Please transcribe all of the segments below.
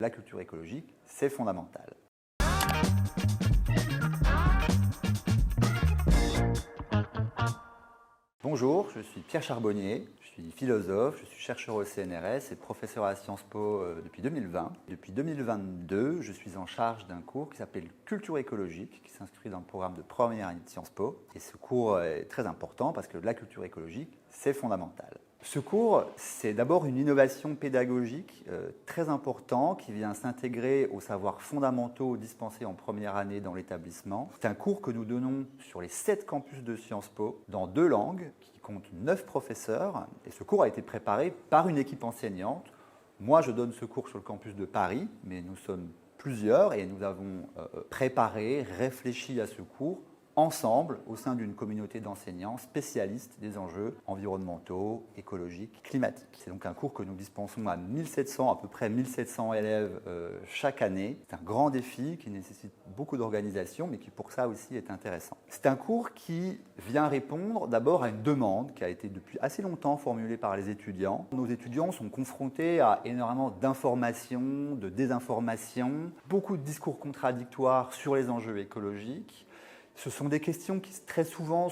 La culture écologique, c'est fondamental. Bonjour, je suis Pierre Charbonnier, je suis philosophe, je suis chercheur au CNRS et professeur à Sciences Po depuis 2020. Depuis 2022, je suis en charge d'un cours qui s'appelle Culture écologique, qui s'inscrit dans le programme de première année de Sciences Po. Et ce cours est très important parce que la culture écologique, c'est fondamental. Ce cours, c'est d'abord une innovation pédagogique très importante qui vient s'intégrer aux savoirs fondamentaux dispensés en première année dans l'établissement. C'est un cours que nous donnons sur les 7 campus de Sciences Po, dans 2 langues, qui comptent 9 professeurs. Et ce cours a été préparé par une équipe enseignante. Moi, je donne ce cours sur le campus de Paris, mais nous sommes plusieurs et nous avons préparé, réfléchi à ce cours ensemble au sein d'une communauté d'enseignants spécialistes des enjeux environnementaux, écologiques, climatiques. C'est donc un cours que nous dispensons à 1700, à peu près 1700 élèves chaque année. C'est un grand défi qui nécessite beaucoup d'organisation, mais qui pour ça aussi est intéressant. C'est un cours qui vient répondre d'abord à une demande qui a été depuis assez longtemps formulée par les étudiants. Nos étudiants sont confrontés à énormément d'informations, de désinformations, beaucoup de discours contradictoires sur les enjeux écologiques. Ce sont des questions qui très souvent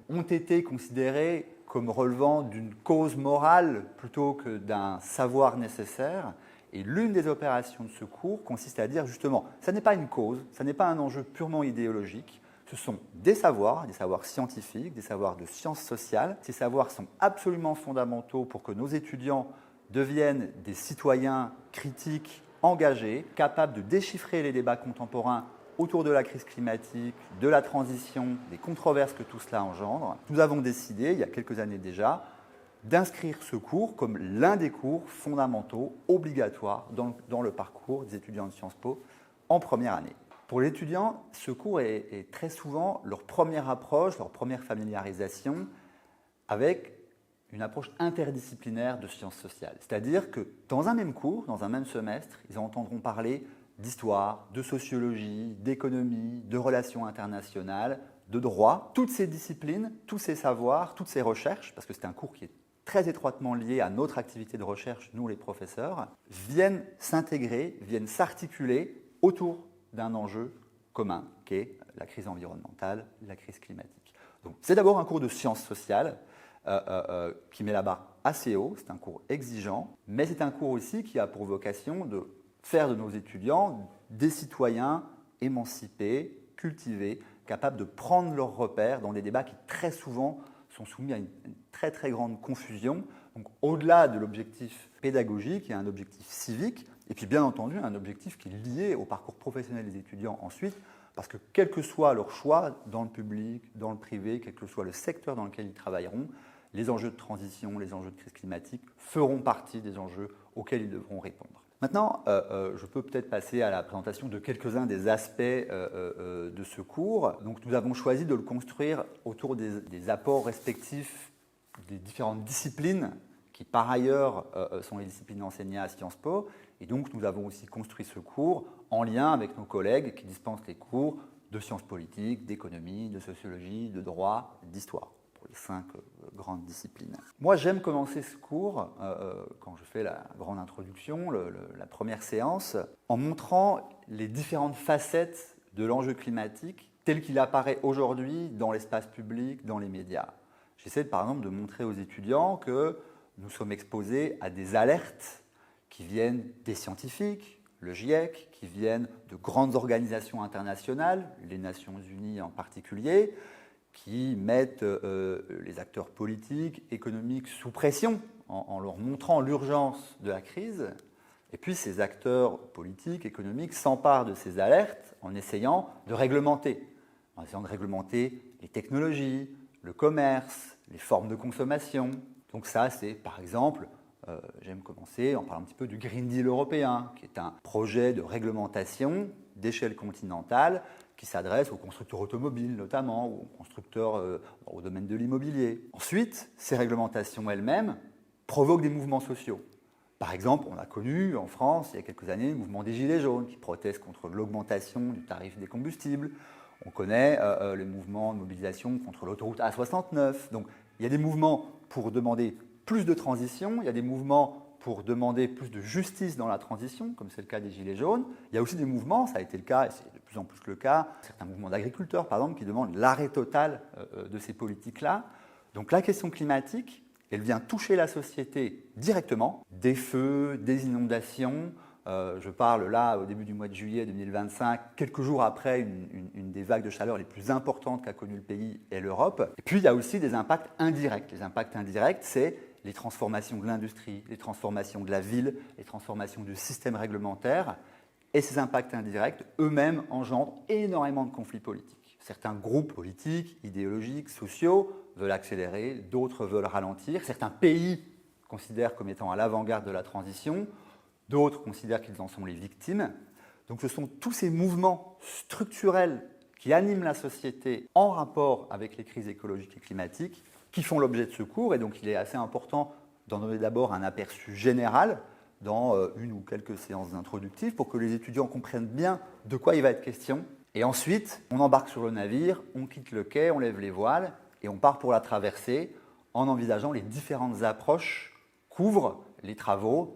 ont été considérées comme relevant d'une cause morale plutôt que d'un savoir nécessaire. Et l'une des opérations de ce cours consiste à dire justement, ça n'est pas une cause, ça n'est pas un enjeu purement idéologique, ce sont des savoirs scientifiques, des savoirs de sciences sociales. Ces savoirs sont absolument fondamentaux pour que nos étudiants deviennent des citoyens critiques, engagés, capables de déchiffrer les débats contemporains autour de la crise climatique, de la transition, des controverses que tout cela engendre. Nous avons décidé, il y a quelques années déjà, d'inscrire ce cours comme l'un des cours fondamentaux obligatoires dans le parcours des étudiants de Sciences Po en première année. Pour les étudiants, ce cours est très souvent leur première approche, leur première familiarisation avec une approche interdisciplinaire de sciences sociales. C'est-à-dire que dans un même cours, dans un même semestre, ils entendront parler d'histoire, de sociologie, d'économie, de relations internationales, de droit. Toutes ces disciplines, tous ces savoirs, toutes ces recherches, parce que c'est un cours qui est très étroitement lié à notre activité de recherche, nous les professeurs, viennent s'intégrer, viennent s'articuler autour d'un enjeu commun, qui est la crise environnementale, la crise climatique. Donc, c'est d'abord un cours de sciences sociales qui met la barre assez haut, c'est un cours exigeant, mais c'est un cours aussi qui a pour vocation de faire de nos étudiants des citoyens émancipés, cultivés, capables de prendre leurs repères dans des débats qui très souvent sont soumis à une très très grande confusion. Donc au-delà de l'objectif pédagogique, il y a un objectif civique et puis bien entendu un objectif qui est lié au parcours professionnel des étudiants ensuite, parce que quel que soit leur choix dans le public, dans le privé, quel que soit le secteur dans lequel ils travailleront, les enjeux de transition, les enjeux de crise climatique feront partie des enjeux auxquels ils devront répondre. Maintenant, je peux peut-être passer à la présentation de quelques-uns des aspects de ce cours. Donc, nous avons choisi de le construire autour des apports respectifs des différentes disciplines qui, par ailleurs, sont les disciplines enseignées à Sciences Po. Et donc, nous avons aussi construit ce cours en lien avec nos collègues qui dispensent les cours de sciences politiques, d'économie, de sociologie, de droit, d'histoire, pour les 5 grandes disciplines. Moi, j'aime commencer ce cours, quand je fais la grande introduction, la première séance, en montrant les différentes facettes de l'enjeu climatique tel qu'il apparaît aujourd'hui dans l'espace public, dans les médias. J'essaie par exemple de montrer aux étudiants que nous sommes exposés à des alertes qui viennent des scientifiques, le GIEC, qui viennent de grandes organisations internationales, les Nations Unies en particulier, qui mettent les acteurs politiques, économiques sous pression en leur montrant l'urgence de la crise. Et puis ces acteurs politiques, économiques s'emparent de ces alertes en essayant de réglementer. En essayant de réglementer les technologies, le commerce, les formes de consommation. Donc ça, c'est par exemple, j'aime commencer en parlant un petit peu du Green Deal européen, qui est un projet de réglementation d'échelle continentale qui s'adresse aux constructeurs automobiles notamment, ou aux constructeurs au domaine de l'immobilier. Ensuite, ces réglementations elles-mêmes provoquent des mouvements sociaux. Par exemple, on a connu en France, il y a quelques années, le mouvement des Gilets jaunes qui proteste contre l'augmentation du tarif des combustibles. On connaît le mouvement de mobilisation contre l'autoroute A69. Donc, il y a des mouvements pour demander plus de transition, il y a des mouvements pour demander plus de justice dans la transition, comme c'est le cas des Gilets jaunes. Il y a aussi des mouvements, ça a été le cas, et c'est de plus en plus le cas, certains mouvements d'agriculteurs, par exemple, qui demandent l'arrêt total de ces politiques-là. Donc la question climatique, elle vient toucher la société directement. Des feux, des inondations. Je parle là au début du mois de juillet 2025, quelques jours après une des vagues de chaleur les plus importantes qu'a connu le pays et l'Europe. Et puis il y a aussi des impacts indirects. Les impacts indirects, c'est les transformations de l'industrie, les transformations de la ville, les transformations du système réglementaire. Et ces impacts indirects, eux-mêmes, engendrent énormément de conflits politiques. Certains groupes politiques, idéologiques, sociaux veulent accélérer, d'autres veulent ralentir. Certains pays considèrent comme étant à l'avant-garde de la transition, d'autres considèrent qu'ils en sont les victimes. Donc ce sont tous ces mouvements structurels qui animent la société en rapport avec les crises écologiques et climatiques qui font l'objet de ce cours. Et donc il est assez important d'en donner d'abord un aperçu général dans une ou quelques séances introductives pour que les étudiants comprennent bien de quoi il va être question. Et ensuite, on embarque sur le navire, on quitte le quai, on lève les voiles et on part pour la traversée en envisageant les différentes approches qu'ouvrent les travaux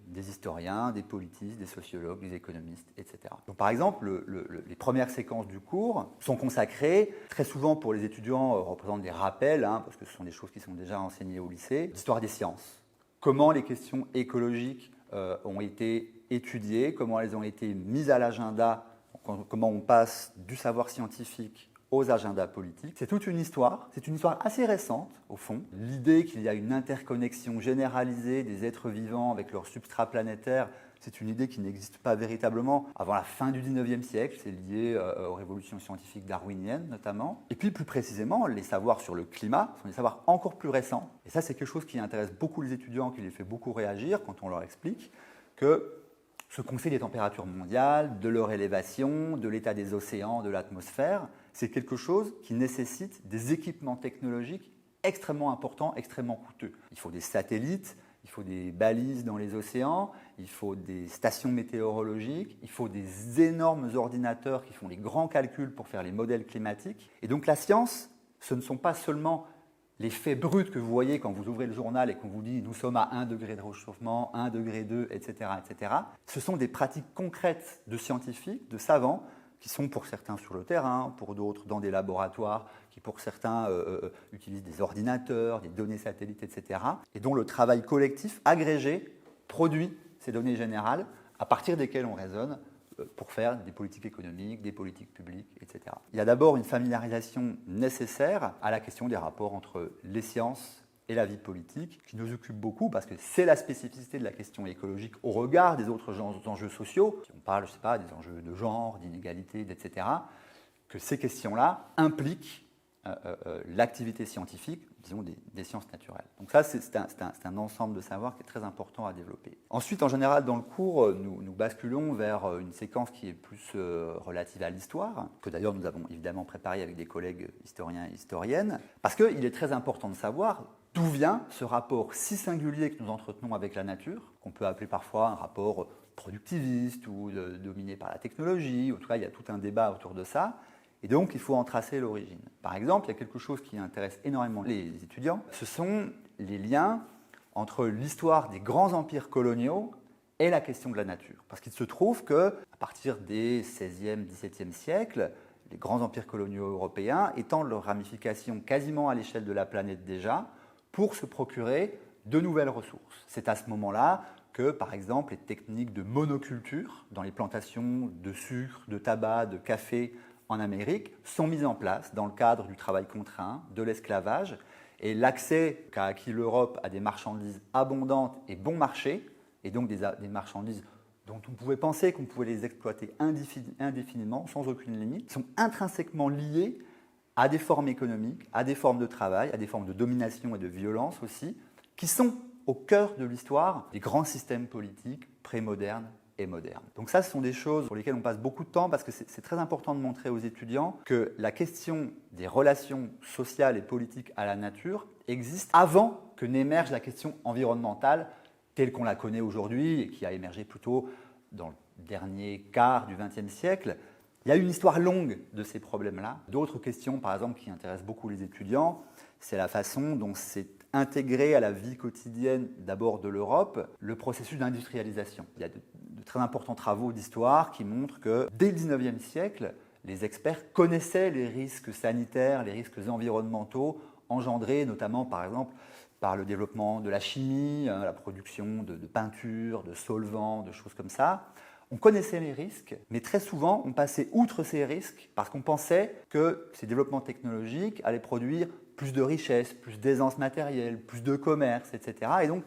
des historiens, des politistes, des sociologues, des économistes, etc. Donc, par exemple, les premières séquences du cours sont consacrées, très souvent pour les étudiants, représentent des rappels, parce que ce sont des choses qui sont déjà enseignées au lycée, d'histoire des sciences. Comment les questions écologiques ont été étudiées, comment elles ont été mises à l'agenda, comment on passe du savoir scientifique aux agendas politiques. C'est toute une histoire, c'est une histoire assez récente au fond. L'idée qu'il y a une interconnexion généralisée des êtres vivants avec leur substrat planétaire, c'est une idée qui n'existe pas véritablement avant la fin du 19e siècle, c'est lié aux révolutions scientifiques darwiniennes notamment. Et puis plus précisément, les savoirs sur le climat sont des savoirs encore plus récents. Et ça c'est quelque chose qui intéresse beaucoup les étudiants, qui les fait beaucoup réagir quand on leur explique que ce qu'on sait des températures mondiales, de leur élévation, de l'état des océans, de l'atmosphère, c'est quelque chose qui nécessite des équipements technologiques extrêmement importants, extrêmement coûteux. Il faut des satellites, il faut des balises dans les océans, il faut des stations météorologiques, il faut des énormes ordinateurs qui font les grands calculs pour faire les modèles climatiques. Et donc la science, ce ne sont pas seulement les faits bruts que vous voyez quand vous ouvrez le journal et qu'on vous dit « nous sommes à 1 degré de réchauffement, 1 degré 2, etc. etc. » Ce sont des pratiques concrètes de scientifiques, de savants, qui sont pour certains sur le terrain, pour d'autres dans des laboratoires, qui pour certains utilisent des ordinateurs, des données satellites, etc. et dont le travail collectif agrégé produit ces données générales à partir desquelles on raisonne pour faire des politiques économiques, des politiques publiques, etc. Il y a d'abord une familiarisation nécessaire à la question des rapports entre les sciences et la vie politique, qui nous occupe beaucoup parce que c'est la spécificité de la question écologique au regard des autres enjeux sociaux. Si on parle, je sais pas, des enjeux de genre, d'inégalité, etc., que ces questions-là impliquent l'activité scientifique, disons des sciences naturelles. Donc ça, c'est un ensemble de savoirs qui est très important à développer. Ensuite, en général, dans le cours, nous basculons vers une séquence qui est plus relative à l'histoire, que d'ailleurs nous avons évidemment préparée avec des collègues historiens et historiennes, parce qu'il est très important de savoir d'où vient ce rapport si singulier que nous entretenons avec la nature, qu'on peut appeler parfois un rapport productiviste ou dominé par la technologie. En tout cas, il y a tout un débat autour de ça. Et donc, il faut en tracer l'origine. Par exemple, il y a quelque chose qui intéresse énormément les étudiants, ce sont les liens entre l'histoire des grands empires coloniaux et la question de la nature. Parce qu'il se trouve qu'à partir des 16e, 17e siècles, les grands empires coloniaux européens étendent leurs ramifications quasiment à l'échelle de la planète déjà pour se procurer de nouvelles ressources. C'est à ce moment-là que, par exemple, les techniques de monoculture dans les plantations de sucre, de tabac, de café en Amérique sont mises en place dans le cadre du travail contraint, de l'esclavage, et l'accès qu'a acquis l'Europe à des marchandises abondantes et bon marché, et donc des marchandises dont on pouvait penser qu'on pouvait les exploiter indéfiniment, sans aucune limite, sont intrinsèquement liées à des formes économiques, à des formes de travail, à des formes de domination et de violence aussi, qui sont au cœur de l'histoire des grands systèmes politiques prémodernes et moderne. Donc ça, ce sont des choses sur lesquelles on passe beaucoup de temps parce que c'est très important de montrer aux étudiants que la question des relations sociales et politiques à la nature existe avant que n'émerge la question environnementale telle qu'on la connaît aujourd'hui et qui a émergé plutôt dans le dernier quart du XXe siècle. Il y a une histoire longue de ces problèmes-là. D'autres questions, par exemple, qui intéressent beaucoup les étudiants, c'est la façon dont s'est intégrer à la vie quotidienne d'abord de l'Europe le processus d'industrialisation. Il y a de très importants travaux d'histoire qui montrent que dès le 19e siècle, les experts connaissaient les risques sanitaires, les risques environnementaux engendrés notamment par exemple par le développement de la chimie, la production de peintures, de solvants, de choses comme ça. On connaissait les risques, mais très souvent, on passait outre ces risques parce qu'on pensait que ces développements technologiques allaient produire plus de richesses, plus d'aisance matérielle, plus de commerce, etc. Et donc,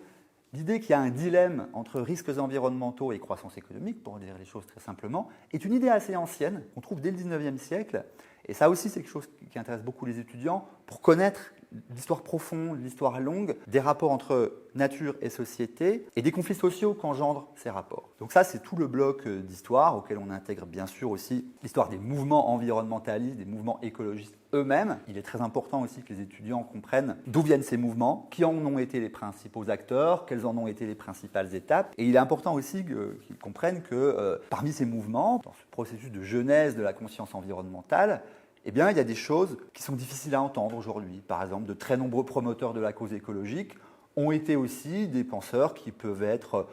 l'idée qu'il y a un dilemme entre risques environnementaux et croissance économique, pour dire les choses très simplement, est une idée assez ancienne qu'on trouve dès le 19e siècle. Et ça aussi, c'est quelque chose qui intéresse beaucoup les étudiants pour connaître l'histoire profonde, l'histoire longue, des rapports entre nature et société et des conflits sociaux qu'engendrent ces rapports. Donc ça, c'est tout le bloc d'histoire auquel on intègre bien sûr aussi l'histoire des mouvements environnementalistes, des mouvements écologistes eux-mêmes. Il est très important aussi que les étudiants comprennent d'où viennent ces mouvements, qui en ont été les principaux acteurs, quelles en ont été les principales étapes. Et il est important aussi qu'ils comprennent que parmi ces mouvements, dans ce processus de genèse de la conscience environnementale, eh bien, il y a des choses qui sont difficiles à entendre aujourd'hui. Par exemple, de très nombreux promoteurs de la cause écologique ont été aussi des penseurs qui peuvent être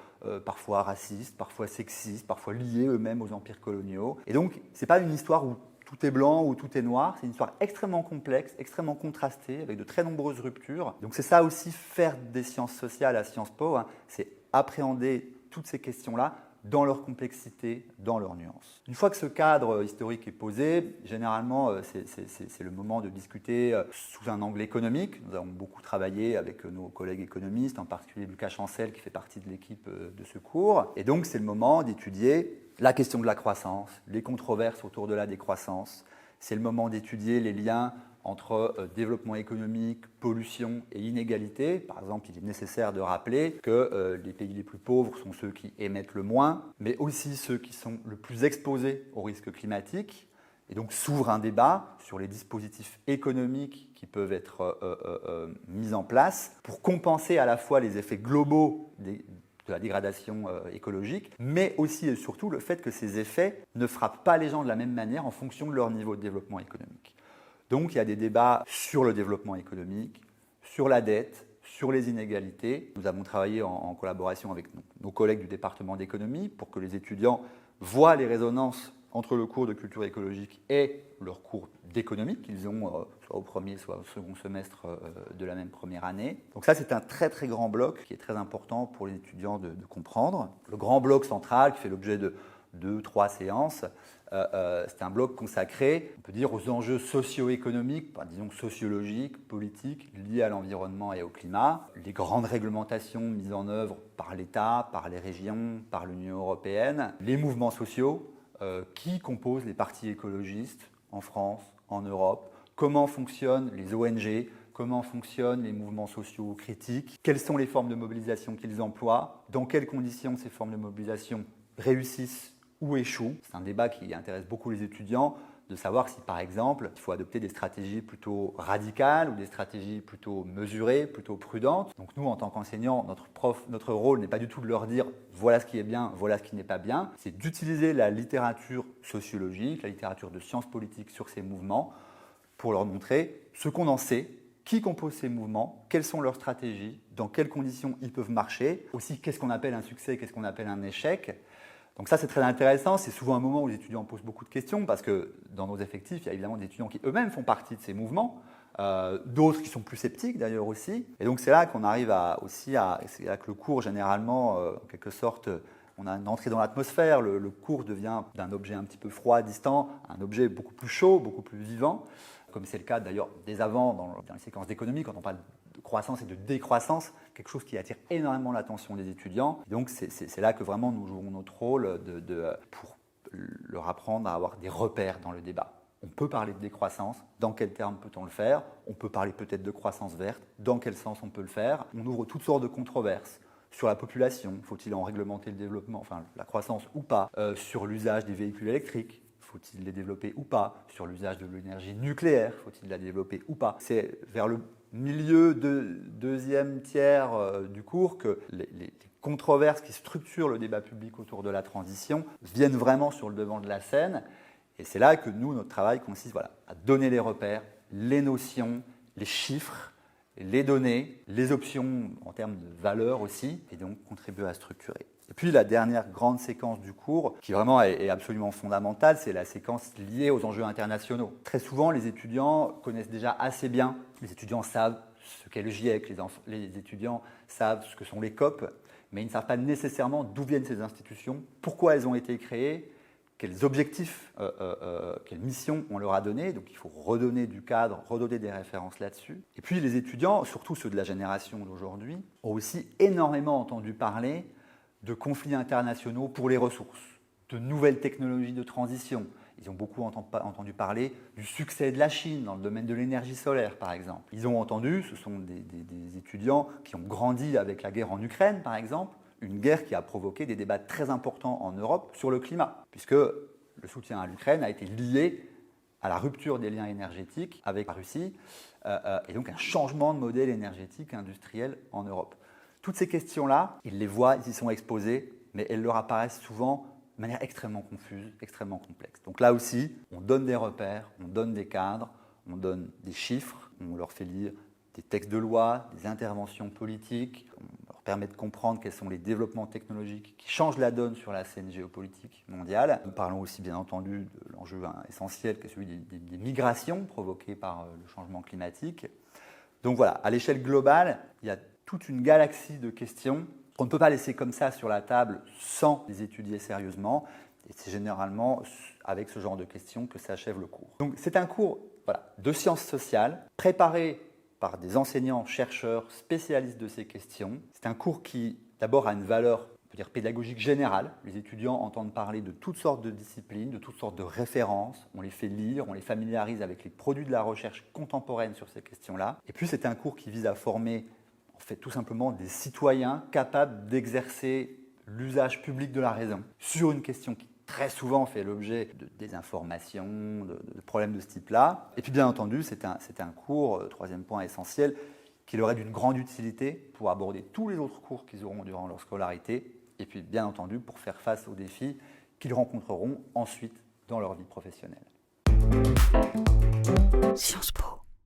parfois racistes, parfois sexistes, parfois liés eux-mêmes aux empires coloniaux. Et donc, ce n'est pas une histoire où tout est blanc ou tout est noir, c'est une histoire extrêmement complexe, extrêmement contrastée, avec de très nombreuses ruptures. Donc c'est ça aussi, faire des sciences sociales à Sciences Po, hein, c'est appréhender toutes ces questions-là dans leur complexité, dans leurs nuances. Une fois que ce cadre historique est posé, généralement, c'est le moment de discuter sous un angle économique. Nous avons beaucoup travaillé avec nos collègues économistes, en particulier Lucas Chancel, qui fait partie de l'équipe de ce cours. Et donc, c'est le moment d'étudier la question de la croissance, les controverses autour de la décroissance. C'est le moment d'étudier les liens entre développement économique, pollution et inégalité. Par exemple, il est nécessaire de rappeler que les pays les plus pauvres sont ceux qui émettent le moins, mais aussi ceux qui sont le plus exposés aux risques climatiques. Et donc s'ouvre un débat sur les dispositifs économiques qui peuvent être mis en place pour compenser à la fois les effets globaux de la dégradation écologique, mais aussi et surtout le fait que ces effets ne frappent pas les gens de la même manière en fonction de leur niveau de développement économique. Donc il y a des débats sur le développement économique, sur la dette, sur les inégalités. Nous avons travaillé en collaboration avec nos collègues du département d'économie pour que les étudiants voient les résonances entre le cours de culture écologique et leur cours d'économie qu'ils ont soit au premier, soit au second semestre de la même première année. Donc ça, c'est un très très grand bloc qui est très important pour les étudiants de comprendre. Le grand bloc central qui fait l'objet de 2-3 séances, c'est un bloc consacré, on peut dire, aux enjeux socio-économiques, disons sociologiques, politiques, liés à l'environnement et au climat, les grandes réglementations mises en œuvre par l'État, par les régions, par l'Union européenne, les mouvements sociaux qui composent les partis écologistes en France, en Europe, comment fonctionnent les ONG, comment fonctionnent les mouvements sociaux critiques, quelles sont les formes de mobilisation qu'ils emploient, dans quelles conditions ces formes de mobilisation réussissent ou échouent. C'est un débat qui intéresse beaucoup les étudiants, de savoir si, par exemple, il faut adopter des stratégies plutôt radicales ou des stratégies plutôt mesurées, plutôt prudentes. Donc nous, en tant qu'enseignants, notre rôle n'est pas du tout de leur dire « voilà ce qui est bien, voilà ce qui n'est pas bien ». C'est d'utiliser la littérature sociologique, la littérature de sciences politiques sur ces mouvements pour leur montrer ce qu'on en sait, qui compose ces mouvements, quelles sont leurs stratégies, dans quelles conditions ils peuvent marcher, aussi qu'est-ce qu'on appelle un succès, qu'est-ce qu'on appelle un échec. Donc ça, c'est très intéressant. C'est souvent un moment où les étudiants posent beaucoup de questions parce que dans nos effectifs, il y a évidemment des étudiants qui eux-mêmes font partie de ces mouvements, d'autres qui sont plus sceptiques d'ailleurs aussi. Et donc c'est là qu'on arrive c'est là que le cours généralement, en quelque sorte, on a une entrée dans l'atmosphère. Le cours devient d'un objet un petit peu froid, distant, un objet beaucoup plus chaud, beaucoup plus vivant, comme c'est le cas d'ailleurs dès avant dans les séquences d'économie, quand on parle de croissance et de décroissance, quelque chose qui attire énormément l'attention des étudiants. Donc c'est là que vraiment nous jouons notre rôle pour leur apprendre à avoir des repères dans le débat. On peut parler de décroissance, dans quels termes peut-on le faire? On peut parler peut-être de croissance verte, dans quel sens on peut le faire? On ouvre toutes sortes de controverses sur la population, faut-il en réglementer le développement, enfin la croissance ou pas, sur l'usage des véhicules électriques, faut-il les développer ou pas, sur l'usage de l'énergie nucléaire, faut-il la développer ou pas. C'est vers le milieu de deuxième tiers du cours que les controverses qui structurent le débat public autour de la transition viennent vraiment sur le devant de la scène. Et c'est là que nous, notre travail consiste à donner les repères, les notions, les chiffres, les données, les options en termes de valeur aussi, et donc contribuer à structurer. Et puis la dernière grande séquence du cours, qui vraiment est absolument fondamentale, c'est la séquence liée aux enjeux internationaux. Très souvent, les étudiants connaissent déjà assez bien, les étudiants savent ce qu'est le GIEC, les étudiants savent ce que sont les COP, mais ils ne savent pas nécessairement d'où viennent ces institutions, pourquoi elles ont été créées, quels objectifs, quelles missions on leur a donné. Donc il faut redonner du cadre, redonner des références là-dessus. Et puis les étudiants, surtout ceux de la génération d'aujourd'hui, ont aussi énormément entendu parler de conflits internationaux pour les ressources, de nouvelles technologies de transition. Ils ont beaucoup entendu parler du succès de la Chine dans le domaine de l'énergie solaire, par exemple. Ils ont entendu, ce sont des étudiants qui ont grandi avec la guerre en Ukraine, par exemple, une guerre qui a provoqué des débats très importants en Europe sur le climat, puisque le soutien à l'Ukraine a été lié à la rupture des liens énergétiques avec la Russie, et donc un changement de modèle énergétique industriel en Europe. Toutes ces questions-là, ils les voient, ils y sont exposés, mais elles leur apparaissent souvent de manière extrêmement confuse, extrêmement complexe. Donc là aussi, on donne des repères, on donne des cadres, on donne des chiffres, on leur fait lire des textes de loi, des interventions politiques, on leur permet de comprendre quels sont les développements technologiques qui changent la donne sur la scène géopolitique mondiale. Nous parlons aussi bien entendu de l'enjeu essentiel que celui des migrations provoquées par le changement climatique. Donc voilà, à l'échelle globale, il y a toute une galaxie de questions qu'on ne peut pas laisser comme ça sur la table sans les étudier sérieusement. Et c'est généralement avec ce genre de questions que s'achève le cours. Donc c'est un cours de sciences sociales, préparé par des enseignants, chercheurs, spécialistes de ces questions. C'est un cours qui, d'abord, a une valeur, on peut dire, pédagogique générale. Les étudiants entendent parler de toutes sortes de disciplines, de toutes sortes de références. On les fait lire, on les familiarise avec les produits de la recherche contemporaine sur ces questions-là. Et puis c'est un cours qui vise à former en fait tout simplement des citoyens capables d'exercer l'usage public de la raison sur une question qui très souvent fait l'objet de désinformation, de problèmes de ce type-là. Et puis bien entendu, c'est un cours, troisième point essentiel, qui leur est d'une grande utilité pour aborder tous les autres cours qu'ils auront durant leur scolarité, et puis bien entendu pour faire face aux défis qu'ils rencontreront ensuite dans leur vie professionnelle. Sciences Po.